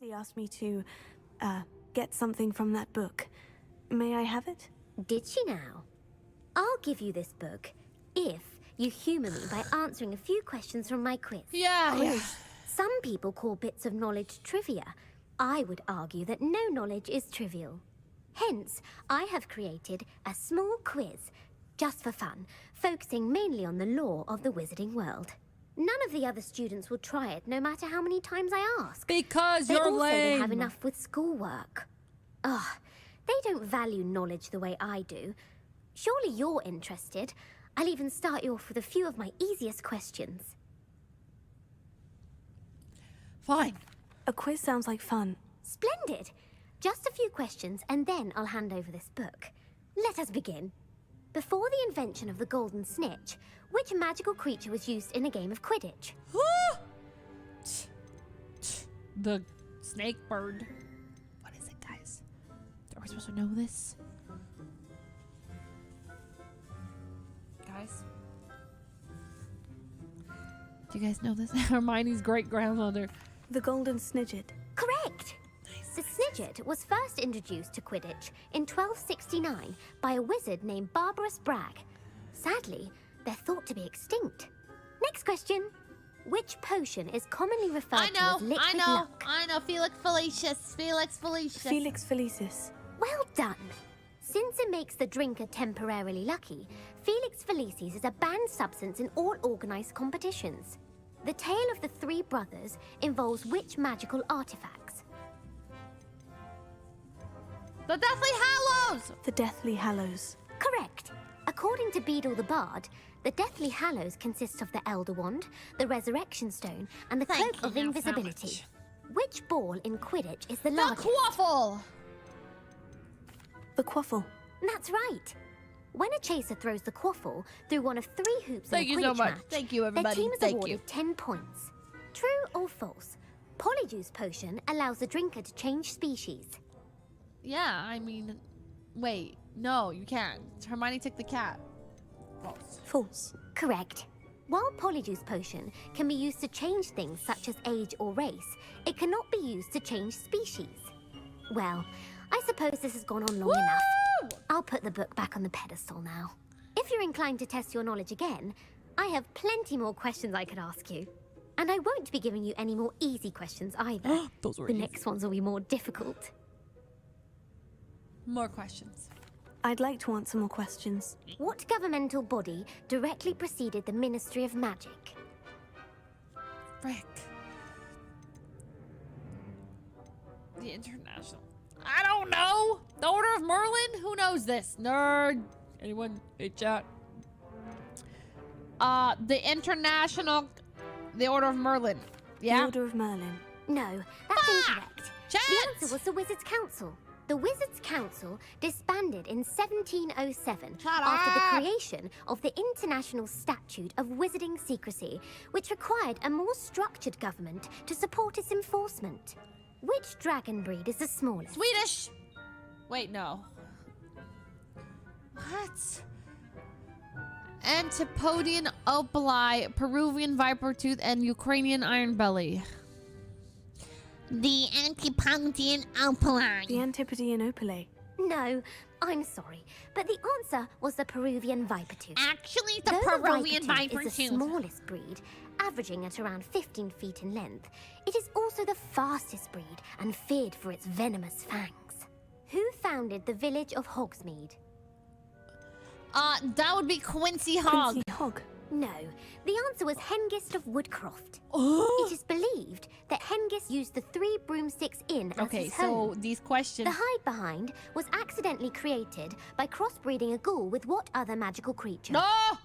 Fuslie asked me to, get something from that book. May I have it? Did she now? I'll give you this book if you humour me by answering a few questions from my quiz. Yeah. Some people call bits of knowledge trivia. I would argue that no knowledge is trivial. Hence, I have created a small quiz, just for fun, focusing mainly on the lore of the wizarding world. None of the other students will try it, no matter how many times I ask. Because They you're also lame. will have enough with schoolwork. Ugh, they don't value knowledge the way I do. Surely you're interested. I'll even start you off with a few of my easiest questions. Fine. A quiz sounds like fun. Splendid! Just a few questions, and then I'll hand over this book. Let us begin. Before the invention of the golden snitch, which magical creature was used in a game of Quidditch? The snake bird. What is it, guys? Are we supposed to know this? Guys? Do you guys know this? Hermione's great-grandmother. The golden snidget. Correct! The Snidget was first introduced to Quidditch in 1269 by a wizard named Barbarous Bragg. Sadly, they're thought to be extinct. Next question. Which potion is commonly referred to as liquid luck? I know. Felix Felicis. Felix Felicis. Felix Felicis. Well done! Since it makes the drinker temporarily lucky, Felix Felicis is a banned substance in all organized competitions. The tale of the three brothers involves which magical artifacts? The Deathly Hallows! The Deathly Hallows. Correct. According to Beedle the Bard, the Deathly Hallows consists of the Elder Wand, the Resurrection Stone, and the Cloak of Invisibility. Which ball in Quidditch is the largest? The Quaffle! The Quaffle. That's right. When a chaser throws the Quaffle through one of 3 hoops Thank in a you so Quidditch much. match, Thank you, their everybody. team is Thank awarded you. 10 points. True or false? Polyjuice Potion allows the drinker to change species. Yeah, I mean... Wait. No, you can't. Hermione took the cat. False. False. Correct. While Polyjuice Potion can be used to change things such as age or race, it cannot be used to change species. Well, I suppose this has gone on long enough. I'll put the book back on the pedestal now. If you're inclined to test your knowledge again, I have plenty more questions I could ask you. And I won't be giving you any more easy questions either. Those were The easy. next ones will be more difficult. More questions. I'd like to answer more questions. What governmental body directly preceded the Ministry of Magic? Frick. The International. I don't know. The Order of Merlin? Who knows this? Nerd. Anyone? Hey, chat. The International... The Order of Merlin. Yeah? The Order of Merlin. No, that's incorrect. Chat! The answer was the Wizards' Council. The Wizards' Council disbanded in 1707 Shut after up! the creation of the International Statute of Wizarding Secrecy, which required a more structured government to support its enforcement. Which dragon breed is the smallest? Swedish! Wait, no. What? Antipodian opali, Peruvian viper tooth, and Ukrainian iron belly. The Antipodian opali. The Antipodean opale. No, I'm sorry, but the answer was the Peruvian viper tooth. Actually, the Though Peruvian viper viper tooth is the tooth. smallest breed, averaging at around 15 feet in length, it is also the fastest breed and feared for its venomous fangs. Who founded the village of Hogsmeade? That would be Quincy Hogg. Quincy Hogg. No, the answer was Hengist of Woodcroft. Oh. It is believed that Hengist used the 3 broomsticks inn as Okay, his so home. these questions. The hide behind was accidentally created by crossbreeding a ghoul with what other magical creature? No!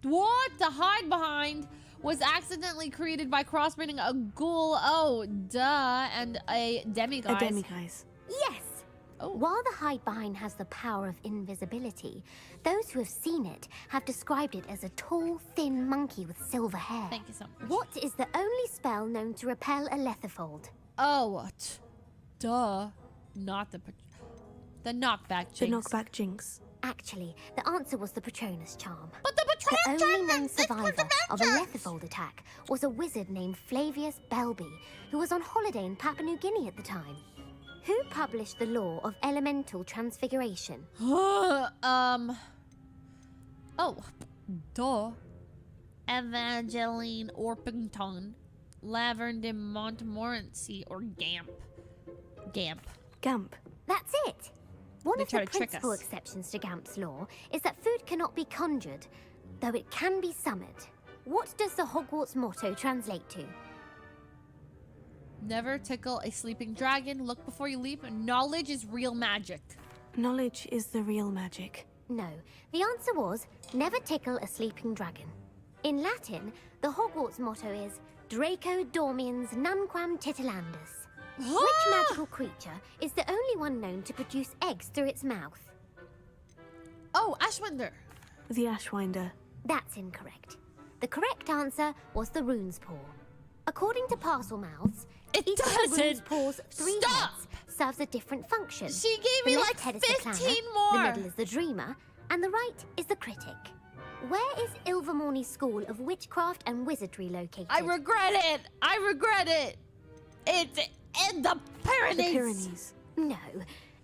What? The hide behind was accidentally created by crossbreeding a ghoul. Oh, duh. And a demiguise. A demiguise. Yes! Oh. While the hide behind has the power of invisibility, those who have seen it have described it as a tall, thin monkey with silver hair. Thank you so much. What is the only spell known to repel a letherfold? Oh, duh. Not the knockback jinx. The knockback jinx. Actually, the answer was the Patronus charm. But the Patronus The only known survivor of a Lethifold attack was a wizard named Flavius Belby, who was on holiday in Papua New Guinea at the time. Who published the law of elemental transfiguration? Oh, duh. Evangeline Orpington, Laverne de Montmorency, or Gamp. Gamp. That's it. One They of try the to trick principal us. exceptions to Gamp's law is that food cannot be conjured, though it can be summoned. What does the Hogwarts motto translate to? Never tickle a sleeping dragon. Look before you leap. Knowledge is real magic. Knowledge is the real magic. No, the answer was never tickle a sleeping dragon. In Latin, the Hogwarts motto is Draco dormiens nunquam titilandus. Which magical creature is the only one known to produce eggs through its mouth? Oh, Ashwinder. The Ashwinder. That's incorrect. The correct answer was the rune's paw. According to Parselmouths, It each of the rune's doesn't. paw's 3 Stop! heads serves a different function. She gave The me left like head is the 15 planner, more. the middle is the dreamer, and the right is the critic. Where is Ilvermorny School of Witchcraft and Wizardry located? I regret it. I regret it. It's in the Pyrenees. The Pyrenees. No,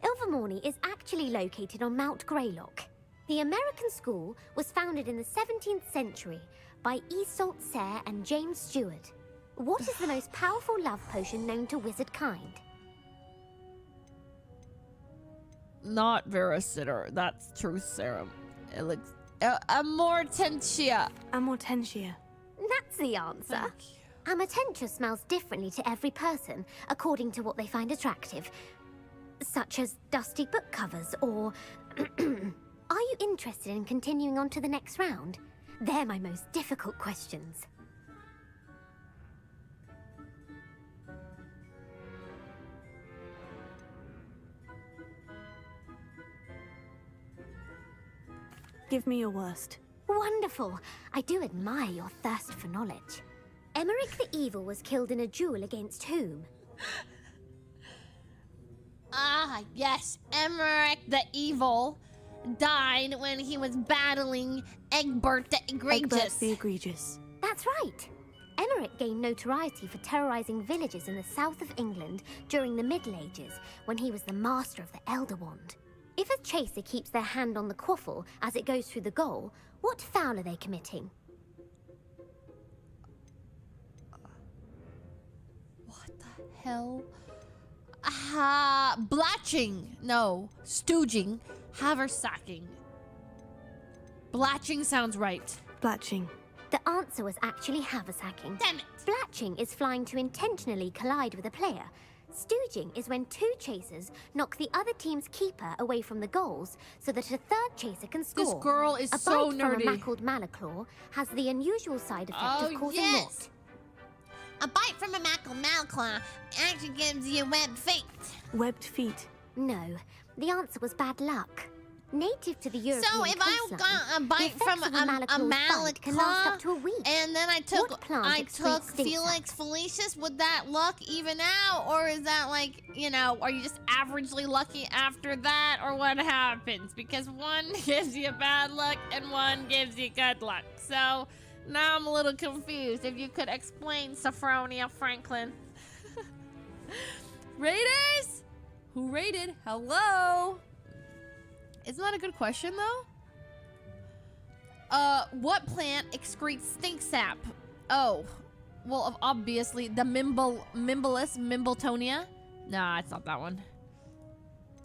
Ilvermorny is actually located on Mount Greylock. The American school was founded in the 17th century by Iseult Sayre and James Stewart. What is the most powerful love potion known to wizard kind? Not Veraciter. That's truth serum. It looks Amortentia. Amortentia. That's the answer. Thank you. Amortentia smells differently to every person, according to what they find attractive, such as dusty book covers or... Are you interested in continuing on to the next round? They're my most difficult questions. Give me your worst. Wonderful. I do admire your thirst for knowledge. Emmerich the Evil was killed in a duel against whom? Ah, yes. Emmerich the Evil died when he was battling Egbert the Egregious. Egbert the Egregious. That's right. Emmerich gained notoriety for terrorizing villages in the south of England during the Middle Ages, when he was the master of the Elder Wand. If a chaser keeps their hand on the quaffle as it goes through the goal, what foul are they committing? What the hell? Blatching. No. Stooging. Haversacking. Blatching sounds right. Blatching. The answer was actually haversacking. Damn it. Blatching is flying to intentionally collide with a player. Stooging is when two chasers knock the other team's keeper away from the goals so that a third chaser can score. This girl is a so bite nerdy. from a mackled malaclaw has the unusual side effect Oh, of causing yes. what? A bite from a malclaw actually gives you webbed feet. Webbed feet. No, the answer was bad luck. Native to the European So if I coastline, got a the bite effects from of a malaclaw's bite can last up to a week. and then I took What plant excretes stink Felix sap? Felicis, would that luck even out, or is that like, you know, are you just averagely lucky after that, or what happens? Because one gives you bad luck and one gives you good luck. So now I'm a little confused. If you could explain, Sophronia Franklin. Raiders? Who raided? Hello? Isn't that a good question, though? What plant excretes stink sap? Oh, well, obviously the Mimblus Mimbletonia. Nah, it's not that one.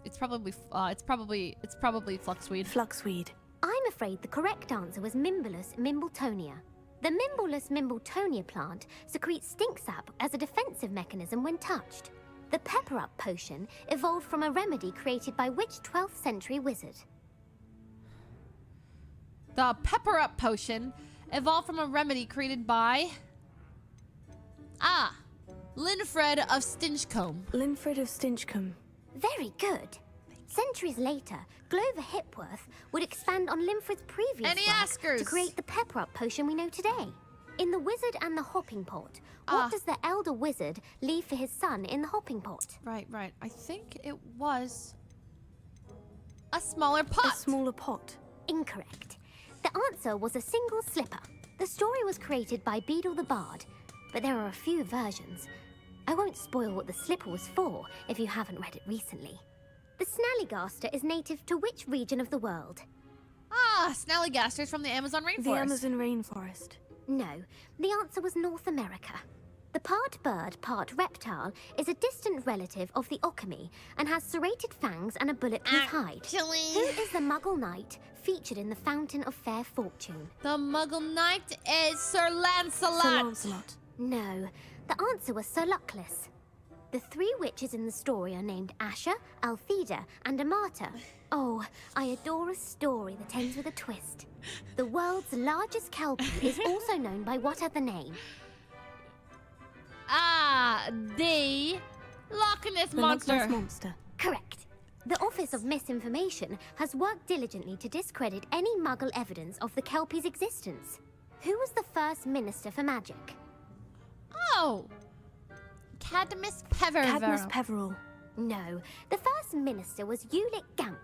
It's probably Fluxweed. Fluxweed. I'm afraid the correct answer was Mimblus Mimbletonia. The Mimblus Mimbletonia plant secretes stink sap as a defensive mechanism when touched. The pepper-up potion evolved from a remedy created by which 12th century wizard? The Pepper Up potion evolved from a remedy created by Linfred of Stinchcombe. Linfred of Stinchcombe. Very good. Centuries later, Glover Hipworth would expand on Linfred's previous Any work askers? to create the pepper-up potion we know today. In The Wizard and the Hopping Pot, what does the elder wizard leave for his son in the hopping pot? Right. I think it was a smaller pot. A smaller pot. Incorrect. The answer was a single slipper. The story was created by Beedle the Bard, but there are a few versions. I won't spoil what the slipper was for if you haven't read it recently. The Snallygaster is native to which region of the world? Ah, Snallygaster is from the Amazon rainforest. The Amazon rainforest. No, the answer was North America. The part bird, part reptile is a distant relative of the Occamy and has serrated fangs and a bulletproof hide. Actually, Who is the Muggle Knight featured in the Fountain of Fair Fortune? the Muggle Knight is Sir Lancelot. Sir Lancelot. No, the answer was Sir Luckless. The 3 witches in the story are named Asher, Altheda, and Amata. Oh, I adore a story that ends with a twist. The world's largest kelpie is also known by what other name? Ah, the Loch Ness The Monster. Loch Ness Monster. Correct. The Office of Misinformation has worked diligently to discredit any Muggle evidence of the kelpie's existence. Who was the first Minister for Magic? Oh, Cadmus Peverell. Cadmus Peverell. No, the first minister was Ulick Gamp.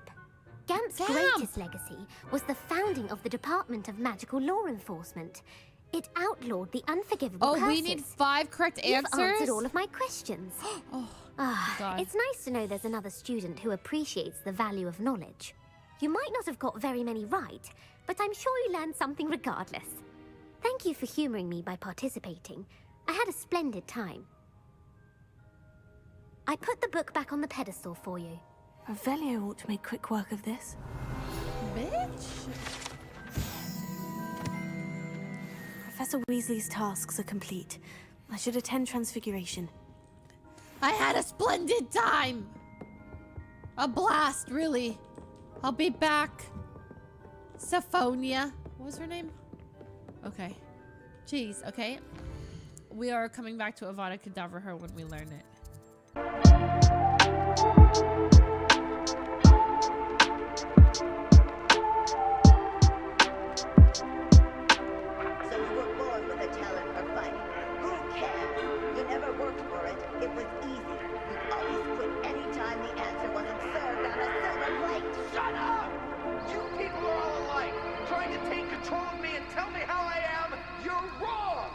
Gamp's Gamp! greatest legacy was the founding of the Department of Magical Law Enforcement. It outlawed the unforgivable curses. Oh, we need 5 correct You've answers. answered all of my questions. Oh, God. It's nice to know there's another student who appreciates the value of knowledge. You might not have got very many right, but I'm sure you learned something regardless. Thank you for humoring me by participating. I had a splendid time. I put the book back on the pedestal for you. Revelio ought to make quick work of this. bitch. Professor Weasley's tasks are complete. I should attend Transfiguration. I had a splendid time. A blast, really. I'll be back. Syphonia. What was her name? Okay. Jeez, okay. We are coming back to Avada Kedavra her when we learn it. So you were born with a talent for fighting. Who cares? You never worked for it. It was easy. You always quit any time the answer wasn't served on a silver plate. Shut up! You people are all alike. Trying to take control of me and tell me how I am, you're wrong!